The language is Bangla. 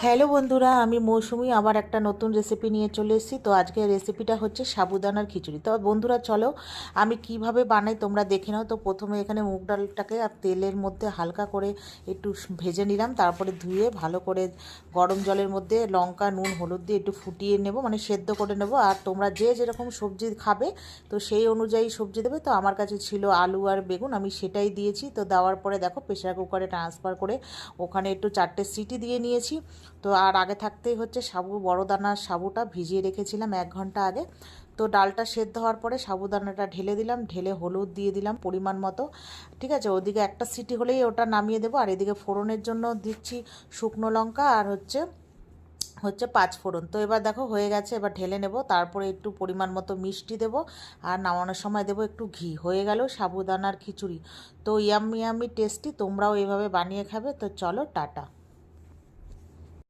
হ্যালো বন্ধুরা, আমি মৌসুমি আবার একটা নতুন রেসিপি নিয়ে চলে এসেছি। তো আজকে রেসিপিটা হচ্ছে সাবুদানার খিচুড়ি। তো বন্ধুরা চলো আমি কিভাবে বানাই তোমরা দেখে নাও। তো প্রথমে এখানে মুগ ডালটাকে আর তেলের মধ্যে হালকা করে একটু ভেজে নিলাম, তারপরে ধুয়ে ভালো করে গরম জলের মধ্যে লঙ্কা নুন হলুদ দিয়ে একটু ফুটিয়ে নেব, মানে সেদ্ধ করে নেব। আর তোমরা যে যেরকম সবজি খাবে তো সেই অনুযায়ী সবজি দেবে। তো আমার কাছে ছিল আলু আর বেগুন, আমি সেটাই দিয়েছি। তো দেওয়ার পরে দেখো প্রেশার কুকারে ট্রান্সফার করে ওখানে একটু 4টে সিটি দিয়ে নিয়েছি। তো আর আগে থাকতেই হচ্ছে বড় দানার সাবুটা ভিজিয়ে রেখেছিলাম 1 ঘন্টা আগে। তো ডালটা সেদ্ধ হওয়ার পরে সাবুদানাটা ঢেলে দিলাম, ঢেলে হলুদ দিয়ে দিলাম পরিমাণ মতো। ঠিক আছে, ওদিকে একটা সিটি হলেই ওটা নামিয়ে দেবো। আর এদিকে ফোড়নের জন্য দিচ্ছি শুকনো লঙ্কা আর হচ্ছে হচ্ছে 5 ফোড়ন। তো এবার দেখো হয়ে গেছে, এবার ঢেলে নেব। তারপরে একটু পরিমাণ মতো মিষ্টি দেব, আর নামানোর সময় দেব একটু ঘি। হয়ে গেল সাবুদানার খিচুড়ি। তো ইয়াম্মি ইয়াম্মি টেস্টি, তোমরাও এভাবে বানিয়ে খাবে। তো চলো টাটা।